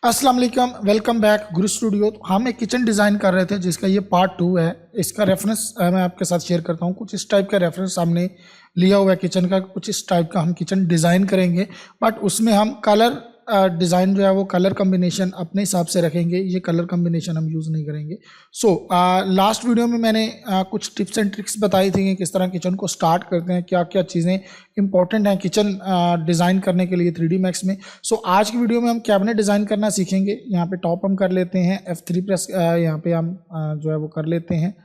अस्सलाम वालेकुम, welcome back गुरु studio. तो हम एक किचन डिज़ाइन कर रहे थे जिसका ये पार्ट 2 है। इसका रेफरेंस मैं आपके साथ शेयर करता हूँ। कुछ इस टाइप का रेफरेंस हमने लिया हुआ है किचन का, कुछ इस टाइप का हम किचन डिज़ाइन करेंगे, बट उसमें हम कलर डिज़ाइन जो है वो कलर कम्बिनेशन अपने हिसाब से रखेंगे। ये कलर कम्बिनेशन हम यूज़ नहीं करेंगे। लास्ट वीडियो में मैंने कुछ टिप्स एंड ट्रिक्स बताई थी कि किस तरह किचन को स्टार्ट करते हैं, क्या क्या चीज़ें इंपॉर्टेंट हैं किचन डिज़ाइन करने के लिए 3D मैक्स में। आज की वीडियो में हम कैबिनेट डिज़ाइन करना सीखेंगे। यहाँ पे टॉप हम कर लेते हैं, F3 प्रेस यहाँ पे हम जो है वो कर लेते हैं,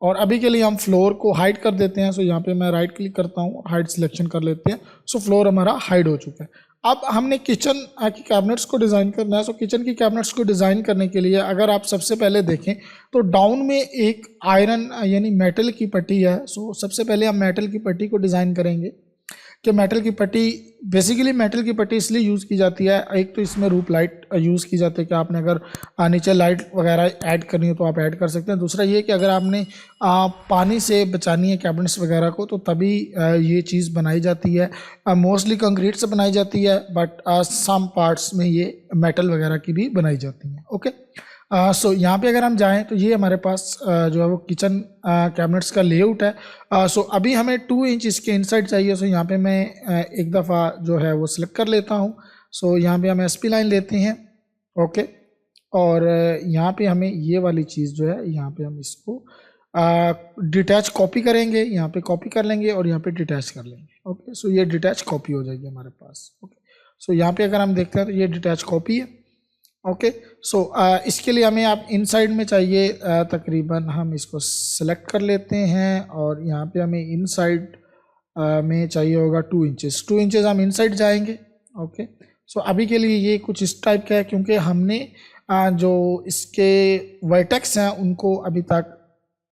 और अभी के लिए हम फ्लोर को हाइड कर देते हैं। यहाँ पे मैं राइट क्लिक करता हूँ, हाइड सिलेक्शन कर लेते हैं। फ्लोर हमारा हाइड हो चुका है। अब हमने किचन की कैबिनेट्स को डिज़ाइन करना है। किचन की कैबिनेट्स को डिज़ाइन करने के लिए अगर आप सबसे पहले देखें तो डाउन में एक आयरन यानी मेटल की पट्टी है। सबसे पहले हम मेटल की पट्टी को डिज़ाइन करेंगे कि मेटल की पट्टी, बेसिकली मेटल की पट्टी इसलिए यूज़ की जाती है, एक तो इसमें रूप लाइट यूज़ की जाती है कि आपने अगर नीचे लाइट वगैरह ऐड करनी हो तो आप ऐड कर सकते हैं। दूसरा ये कि अगर आपने पानी से बचानी है कैबिनेट्स वगैरह को तो तभी ये चीज़ बनाई जाती है। मोस्टली कंक्रीट से बनाई जाती है, बट सम पार्ट्स में ये मेटल वगैरह की भी बनाई जाती है। ओके, यहाँ पे अगर हम जाएं तो ये हमारे पास जो है वो किचन कैबिनेट्स का लेआउट है। अभी हमें 2 इंच इसके इनसाइड चाहिए। यहाँ पे मैं एक दफ़ा जो है वो सिलेक्ट कर लेता हूँ। यहाँ पे हम SP लाइन लेते हैं। ओके, और यहाँ पे हमें ये वाली चीज़ जो है, यहाँ पे हम इसको डिटैच कॉपी करेंगे। यहाँ पे कॉपी कर लेंगे और यहाँ पे डिटैच कर लेंगे। ओके, ये डिटैच कॉपी हो जाएगी हमारे पास। ओके, यहाँ पे अगर हम देखते हैं तो ये डिटैच कॉपी है। ओके, इसके लिए हमें आप इनसाइड में चाहिए, तकरीबन हम इसको सेलेक्ट कर लेते हैं और यहाँ पे हमें इनसाइड में चाहिए होगा 2 इंचेस। 2 इंचेस हम इनसाइड जाएंगे। ओके, अभी के लिए ये कुछ इस टाइप का है क्योंकि हमने जो इसके वर्टेक्स हैं उनको अभी तक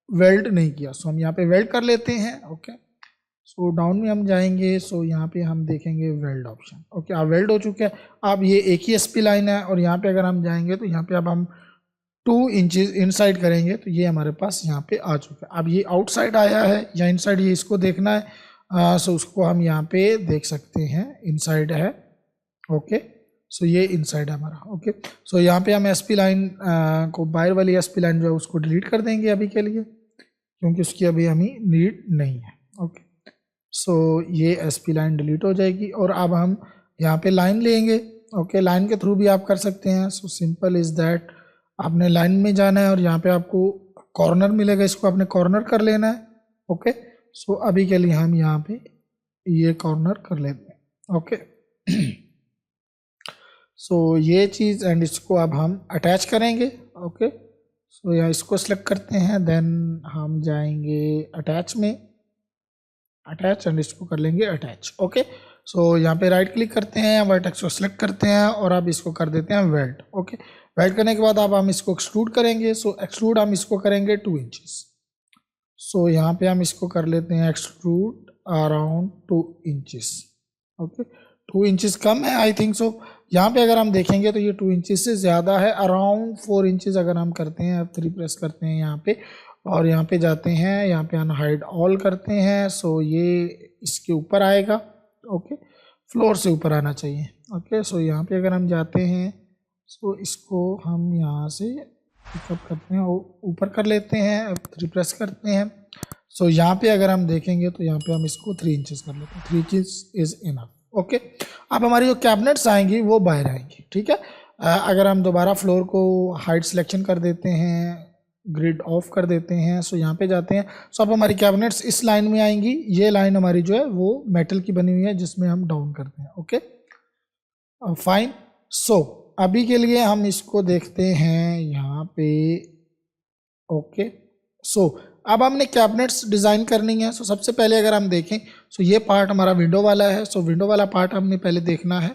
वेल्ड नहीं किया। हम यहाँ पे वेल्ड कर लेते हैं। ओके, डाउन में हम जाएंगे। यहाँ पे हम देखेंगे वेल्ड ऑप्शन। ओके, आप वेल्ड हो चुके हैं। अब ये एक ही SP लाइन है और यहाँ पे अगर हम जाएंगे तो यहाँ पे अब हम 2 इंचेस इनसाइड करेंगे तो ये हमारे पास यहाँ पे आ चुका है। अब ये आउटसाइड आया है या इनसाइड, ये इसको देखना है। उसको हम यहाँ पे देख सकते हैं, इनसाइड है। ओके, ये इनसाइड है हमारा। ओके, यहाँ पे हम SP लाइन को, बाहर वाली SP लाइन जो है उसको डिलीट कर देंगे अभी के लिए, क्योंकि उसकी अभी हमें नीड नहीं है। ओके, ये SP लाइन डिलीट हो जाएगी और अब हम यहाँ पे लाइन लेंगे। ओके, लाइन के थ्रू भी आप कर सकते हैं। सिंपल इज़ दैट, आपने लाइन में जाना है और यहाँ पे आपको कॉर्नर मिलेगा, इसको आपने कॉर्नर कर लेना है। ओके, अभी के लिए हम यहाँ पे ये कॉर्नर कर लेते हैं। ओके, ये चीज़ एंड इसको अब हम अटैच करेंगे। ओके, यहाँ इसको सेलेक्ट करते हैं, देन हम जाएंगे अटैच में, अटैच, एंड इसको कर लेंगे अटैच। ओके, यहाँ पे राइट क्लिक करते हैं, वर्टेक्स को सिलेक्ट करते हैं और अब इसको कर देते हैं वेल्ड। ओके, वेल्ड करने के बाद अब हम इसको एक्सट्रूड करेंगे। एक्सट्रूड हम इसको करेंगे 2 इंचेस। यहाँ पे हम इसको कर लेते हैं extrude around 2 inches. Okay, 2 inches कम है आई थिंक सो। यहाँ पे अगर हम देखेंगे तो ये 2 इंचेस से ज़्यादा है, अराउंड 4 इंचेस अगर हम करते हैं। F3 प्रेस करते हैं यहाँ पे और यहाँ पे जाते हैं, यहाँ पे अनहाइड ऑल करते हैं। ये इसके ऊपर आएगा। ओके, फ्लोर से ऊपर आना चाहिए। ओके, यहाँ पे अगर हम जाते हैं इसको हम यहाँ से पिकअप करते हैं और ऊपर कर लेते हैं, F3 प्रेस करते हैं। यहाँ पे अगर हम देखेंगे तो यहाँ पे हम इसको 3 इंचेस कर लेते हैं। 3 इंचेस इज़ इनफ। ओके, अब हमारी जो कैबिनेट्स आएंगी वो बाहर आएंगी। ठीक है, अगर हम दोबारा फ्लोर को हाइट सिलेक्शन कर देते हैं, ग्रिड ऑफ कर देते हैं, यहाँ पे जाते हैं। अब हमारी कैबिनेट्स इस लाइन में आएंगी। ये लाइन हमारी जो है वो मेटल की बनी हुई है जिसमें हम डाउन करते हैं। Okay, fine. अभी के लिए हम इसको देखते हैं यहाँ पे। ओके, अब हमने कैबिनेट्स डिज़ाइन करनी है। सबसे पहले अगर हम देखें ये पार्ट हमारा विंडो वाला है। विंडो वाला पार्ट हमने पहले देखना है।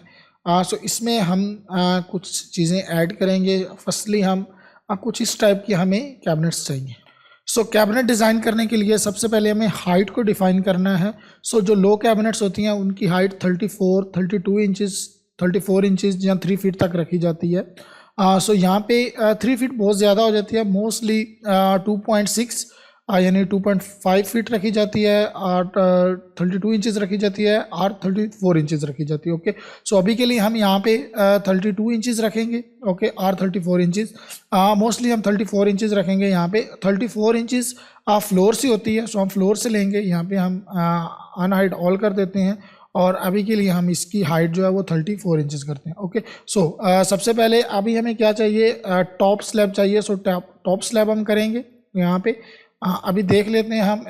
इसमें हम कुछ चीज़ें ऐड करेंगे। फर्स्टली हम कुछ इस टाइप की हमें कैबिनेट्स चाहिए। कैबिनेट डिज़ाइन करने के लिए सबसे पहले हमें हाइट को डिफ़ाइन करना है। जो लो कैबिनेट्स होती हैं उनकी हाइट 32 इंचेस, 34 इंचेस या 3 फीट तक रखी जाती है। यहाँ पे 3 फीट बहुत ज़्यादा हो जाती है, मोस्टली 2.6 यानी 2.5 फीट रखी जाती है, और 32 इंचज़ रखी जाती है, और 34 इंचज़ रखी जाती है। ओके, सो अभी के लिए हम यहाँ पे 32 इंचज़ रखेंगे। ओके, और 34 इंचज़, मोस्टली हम 34 इंचज़ रखेंगे यहाँ पे। 34 इंचज़ फ्लोर से होती है, सो हम फ्लोर से लेंगे। यहाँ पे हम अनहाइड ऑल कर देते हैं, और अभी के लिए हम इसकी हाइट जो है वो 34 इंचज़ करते हैं। ओके, सो सबसे पहले अभी हमें क्या चाहिए, टॉप स्लैब चाहिए। सो टॉप स्लैब हम करेंगे यहाँ पे। अभी देख लेते हैं, हम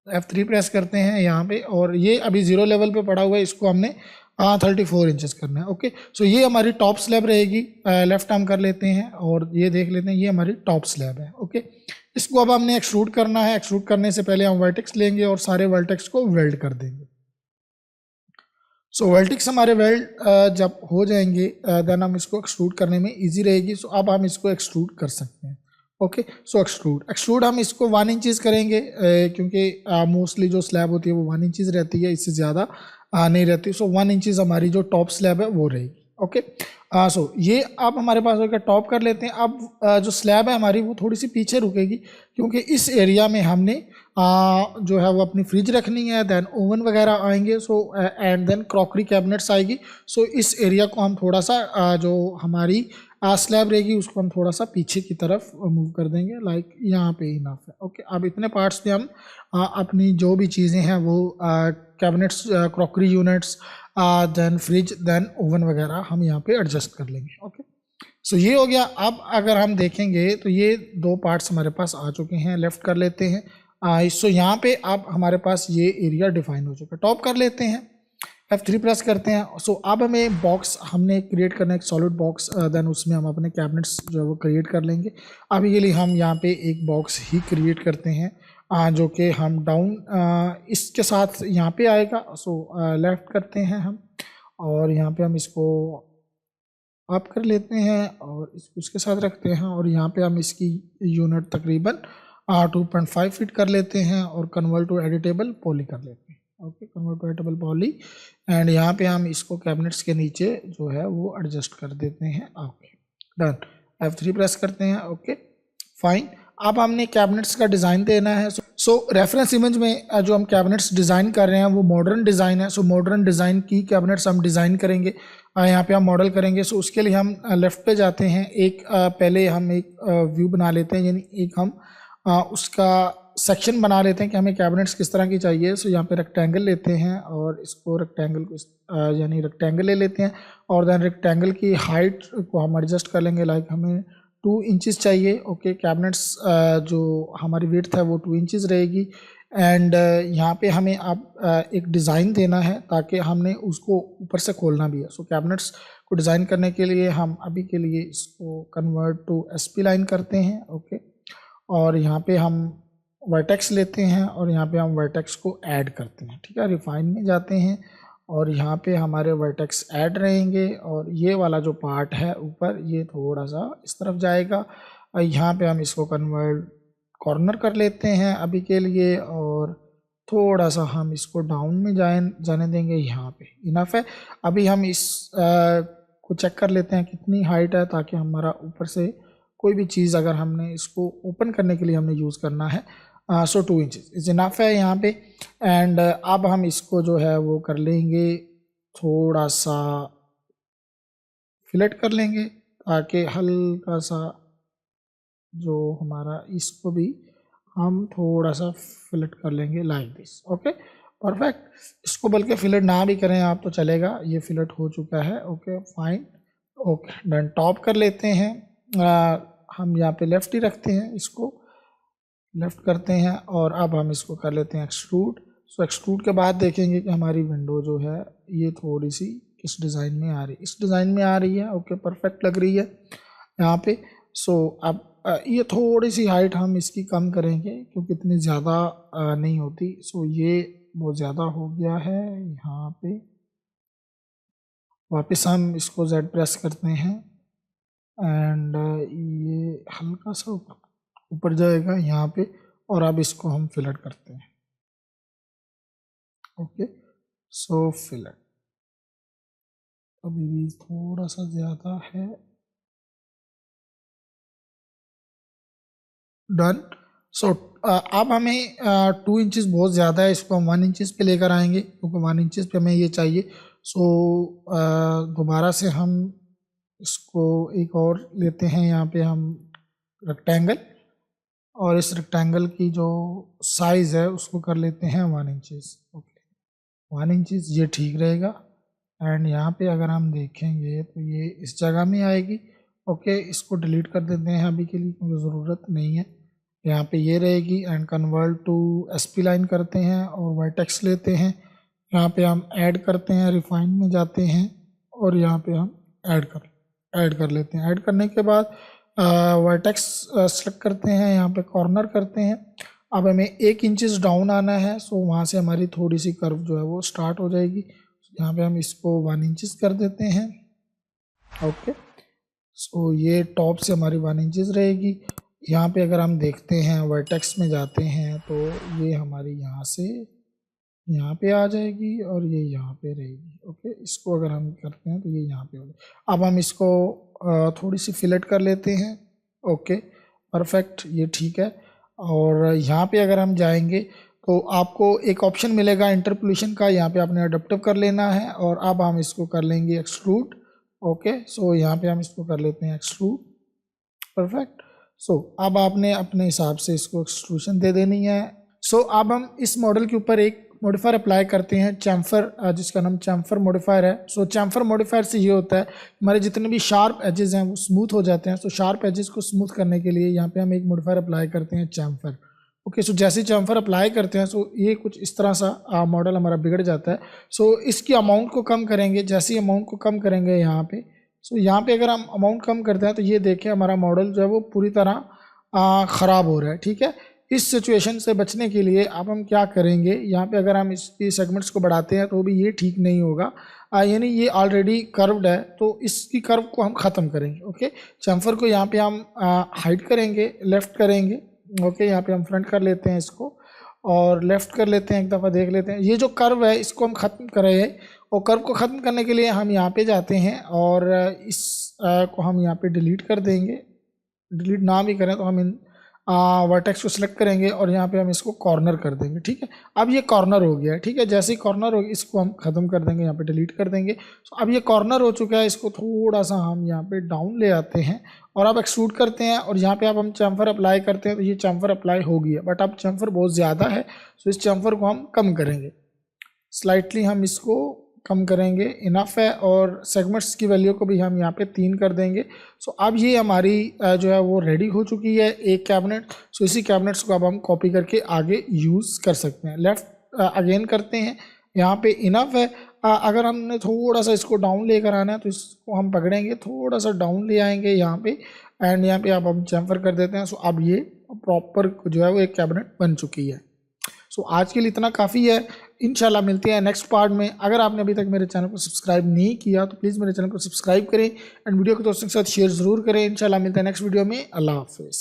F3 प्रेस करते हैं यहाँ पे, और ये अभी 0 लेवल पे पड़ा हुआ है, इसको हमने 34 इंचज़ करना है। ओके, सो ये हमारी टॉप स्लैब रहेगी। लेफ्ट आर्म कर लेते हैं, और ये देख लेते हैं, ये हमारी टॉप स्लैब है। ओके, इसको अब हमने एक्सट्रूड करना है। एक्सट्रूड करने से पहले हम वर्टेक्स लेंगे और सारे वर्टेक्स को वेल्ड कर देंगे। सो वर्टेक्स हमारे वेल्ड जब हो जाएंगे, देन हम इसको एक्सट्रूड करने में इजी रहेगी। सो अब हम इसको एक्सट्रूड कर सकते हैं। ओके, सो एक्सट्रूड हम इसको 1 इंचज़ करेंगे, क्योंकि मोस्टली जो स्लैब होती है वो 1 इंचज़ रहती है, इससे ज़्यादा नहीं रहती। सो 1 इंचज़ हमारी जो टॉप स्लैब है वो रहेगी। ओके, सो ये अब हमारे पास हो गया। टॉप कर लेते हैं। अब जो स्लैब है हमारी वो थोड़ी सी पीछे रुकेगी, क्योंकि इस एरिया में हमने जो है वो अपनी फ्रिज रखनी है, देन ओवन वगैरह आएंगे। So and then crockery cabinets आएगी। सो इस एरिया को हम थोड़ा सा जो हमारी स्लैब रहेगी उसको हम थोड़ा सा पीछे की तरफ मूव कर देंगे, लाइक यहाँ पे इनफ है। ओके, अब इतने पार्ट्स में हम अपनी जो भी चीज़ें हैं वो cabinets, crockery units, then fridge, then oven वगैरह हम यहाँ पे एडजस्ट कर लेंगे। ओके, सो ये हो गया। अब अगर हम देखेंगे तो ये 2 पार्ट्स हमारे पास आ चुके हैं। लेफ्ट कर लेते हैं। सो यहाँ पे अब हमारे पास ये एरिया डिफाइन हो चुका है। टॉप कर लेते हैं, F3 प्रेस करते हैं। सो अब हमें बॉक्स हमने क्रिएट करना है, एक सॉलिड बॉक्स, देन उसमें हम अपने कैबिनेट्स जो है वो क्रिएट कर लेंगे। अभी के लिए हम यहाँ पे एक बॉक्स ही क्रिएट करते हैं, जो कि हम डाउन इसके साथ यहाँ पे आएगा। सो लेफ्ट करते हैं हम, और यहाँ पे हम इसको अप कर लेते हैं और इसको इसके साथ रखते हैं, और यहाँ पे हम इसकी यूनिट तकरीबन 2.5 फीट कर लेते हैं, और कन्वर्ट टू एडिटेबल पॉली कर लेते हैं। Okay, convert to editable poly, and यहाँ पे हम इसको कैबिनेट्स के नीचे जो है वो एडजस्ट कर देते हैं। Okay, done. F3 प्रेस करते हैं। Okay, fine. अब हमने कैबिनेट्स का डिज़ाइन देना है। सो रेफरेंस इमेज में जो हम कैबिनेट्स डिज़ाइन कर रहे हैं वो मॉडर्न डिज़ाइन है। सो मॉडर्न डिज़ाइन की कैबिनेट्स हम डिज़ाइन करेंगे, यहाँ पे हम मॉडल करेंगे। सो उसके लिए हम लेफ़्ट पे जाते हैं। एक पहले हम एक व्यू बना लेते हैं, यानी एक हम उसका सेक्शन बना लेते हैं कि हमें कैबिनेट्स किस तरह की चाहिए। सो यहाँ पे रेक्टेंगल लेते हैं, और इसको रेक्टेंगल को यानी रेक्टेंगल ले लेते हैं, और देन रेक्टेंगल की हाइट को हम एडजस्ट कर लेंगे, लाइक हमें 2 इंचज़ चाहिए। ओके, कैबिनेट्स जो हमारी विड्थ है वो 2 इंचज़ रहेगी। एंड यहाँ पे हमें अब एक डिज़ाइन देना है, ताकि हमने उसको ऊपर से खोलना भी है। सो कैबिनेट्स को डिज़ाइन करने के लिए हम अभी के लिए इसको कन्वर्ट टू SP लाइन करते हैं। ओके, और यहाँ पे हम वर्टेक्स लेते हैं, और यहाँ पे हम वर्टेक्स को ऐड करते हैं। ठीक है, रिफाइन में जाते हैं, और यहाँ पे हमारे वर्टेक्स ऐड रहेंगे, और ये वाला जो पार्ट है ऊपर ये थोड़ा सा इस तरफ जाएगा। और यहाँ पे हम इसको कन्वर्ट कॉर्नर कर लेते हैं अभी के लिए, और थोड़ा सा हम इसको डाउन में जाने देंगे। यहाँ पे इनफ है। अभी हम इस को चेक कर लेते हैं कितनी हाइट है, ताकि हमारा ऊपर से कोई भी चीज़ अगर हमने इसको ओपन करने के लिए हमने यूज़ करना है। सो 2 इंचज़ इज इनफ है यहाँ पे। एंड अब हम इसको जो है वो कर लेंगे, थोड़ा सा फिलेट कर लेंगे, ताकि हल्का सा जो हमारा इसको भी हम थोड़ा सा फिलेट कर लेंगे, लाइक दिस। Okay, perfect. इसको बल्कि फिलेट ना भी करें आप तो चलेगा, ये फिलेट हो चुका है। Okay, fine. Okay, done. Top कर लेते हैं। हम यहाँ पे लेफ़्ट ही रखते हैं, इसको लेफ़्ट करते हैं, और अब हम इसको कर लेते हैं एक्सट्रूड। सो एक्सट्रूड के बाद देखेंगे कि हमारी विंडो जो है ये थोड़ी सी किस डिज़ाइन में आ रही है। इस डिज़ाइन में आ रही है। ओके, परफेक्ट लग रही है यहाँ पे। सो अब ये थोड़ी सी हाइट हम इसकी कम करेंगे, क्योंकि इतनी ज़्यादा नहीं होती। सो ये बहुत ज़्यादा हो गया है यहाँ पे। वापस हम इसको Z प्रेस करते हैं, एंड ये हल्का सा ऊपर जाएगा यहाँ पे, और अब इसको हम फिलेट करते हैं। ओके, सो फिलेट अभी भी थोड़ा सा ज़्यादा है। डन। सो अब हमें 2 इंचज़ बहुत ज़्यादा है, इसको हम 1 इंचज़ पे लेकर आएंगे क्योंकि 1 इंचज़ पे हमें ये चाहिए। सो दोबारा से हम इसको एक और लेते हैं, यहाँ पे हम रेक्टेंगल, और इस रेक्टेंगल की जो साइज़ है उसको कर लेते हैं 1 इंचज़। ओके 1 इंचज़ ये ठीक रहेगा। एंड यहाँ पे अगर हम देखेंगे तो ये इस जगह में आएगी। ओके इसको डिलीट कर देते हैं अभी के लिए क्योंकि ज़रूरत नहीं है। यहाँ पे ये रहेगी and convert to spline करते हैं और वर्टेक्स लेते हैं। यहाँ पे हम ऐड करते हैं, रिफाइन में जाते हैं और यहाँ पे हम ऐड कर लेते हैं। ऐड करने के बाद वर्टेक्स सेलेक्ट करते हैं, यहाँ पे कॉर्नर करते हैं। अब हमें 1 इंचज़ डाउन आना है, सो वहाँ से हमारी थोड़ी सी कर्व जो है वो स्टार्ट हो जाएगी। यहाँ पे हम इसको 1 इंचज़ कर देते हैं। ओके सो ये टॉप से हमारी 1 इंचज़ रहेगी। यहाँ पे अगर हम देखते हैं वर्टेक्स में जाते हैं तो ये हमारी यहाँ से यहाँ पे आ जाएगी और ये यहाँ पे रहेगी। ओके इसको अगर हम करते हैं तो ये यहाँ पे हो जाएगी। अब हम इसको थोड़ी सी फिलेट कर लेते हैं। ओके परफेक्ट ये ठीक है। और यहाँ पे अगर हम जाएंगे तो आपको एक ऑप्शन मिलेगा इंटरपोलेशन का, यहाँ पे आपने अडोप्टिव कर लेना है और अब हम इसको कर लेंगे एक्सट्रूड। ओके सो यहाँ पे हम इसको कर लेते हैं एक्सट्रूड। परफेक्ट सो अब आपने अपने हिसाब से इसको एक्सट्रूशन दे देनी है। सो अब हम इस मॉडल के ऊपर एक मॉडिफायर अप्लाई करते हैं, चैम्फर, जिसका नाम चैम्फर मॉडिफायर है। सो चैम्फर मॉडिफायर से ये होता है हमारे जितने भी शार्प एजेस हैं वो स्मूथ हो जाते हैं। सो शार्प एजेस को स्मूथ करने के लिए यहाँ पे हम एक मॉडिफायर अप्लाई करते हैं चैम्फर। ओके सो जैसे चैम्फर अप्लाई करते हैं सो ये कुछ इस तरह सा मॉडल हमारा बिगड़ जाता है। सो इसकी अमाउंट को कम करेंगे, जैसे अमाउंट को कम करेंगे यहाँ पे, सो यहाँ पे अगर हम अमाउंट कम करते हैं तो ये देखें हमारा मॉडल जो है वो पूरी तरह ख़राब हो रहा है। ठीक है इस सिचुएशन से बचने के लिए अब हम क्या करेंगे, यहाँ पे अगर हम इसकी सेगमेंट्स को बढ़ाते हैं तो भी ये ठीक नहीं होगा, यानी ये ऑलरेडी कर्व्ड है तो इसकी कर्व को हम ख़त्म करेंगे। ओके चैम्फर को यहाँ पे हम हाइड करेंगे, लेफ़्ट करेंगे। ओके यहाँ पे हम फ्रंट कर लेते हैं इसको और लेफ़्ट कर लेते हैं, एक दफ़ा देख लेते हैं। ये जो कर्व है इसको हम ख़त्म करें और कर्व को ख़त्म करने के लिए हम यहाँ पे जाते हैं और इस को हम यहाँ पे डिलीट कर देंगे। डिलीट ना भी करें तो हम इन वर्टेक्स को सिलेक्ट करेंगे और यहाँ पे हम इसको कॉर्नर कर देंगे। ठीक है अब ये कॉर्नर हो गया है। ठीक है जैसे ही कॉर्नर हो गया इसको हम ख़त्म कर देंगे, यहाँ पे डिलीट कर देंगे। तो अब ये कॉर्नर हो चुका है, इसको थोड़ा सा हम यहाँ पे डाउन ले आते हैं और अब एक्सट्रूड करते हैं और यहाँ पे अब हम चैम्फर अप्लाई करते हैं तो ये चैम्फर अप्लाई हो गया, बट अब चैम्फर बहुत ज़्यादा है तो इस चैम्फर को हम कम करेंगे, स्लाइटली हम इसको कम करेंगे, इनफ है। और सेगमेंट्स की वैल्यू को भी हम यहाँ पे 3 कर देंगे। सो अब ये हमारी जो है वो रेडी हो चुकी है एक कैबिनेट। सो इसी कैबिनेट्स को अब हम कॉपी करके आगे यूज़ कर सकते हैं। लेफ़्ट अगेन करते हैं, यहाँ पे इनफ है। अगर हमने थोड़ा सा इसको डाउन लेकर आना है तो इसको हम पकड़ेंगे, थोड़ा सा डाउन ले आएंगे यहाँ पे एंड यहाँ पे अब हम चैम्फर कर देते हैं। सो अब ये प्रॉपर जो है वो एक कैबिनेट बन चुकी है। सो आज के लिए इतना काफ़ी है, इंशाल्लाह मिलते हैं नेक्स्ट पार्ट में। अगर आपने अभी तक मेरे चैनल को सब्सक्राइब नहीं किया तो प्लीज़ मेरे चैनल को सब्सक्राइब करें एंड वीडियो को दोस्तों के साथ शेयर ज़रूर करें। इंशाल्लाह मिलते हैं नेक्स्ट वीडियो में। अल्लाह हाफिज़।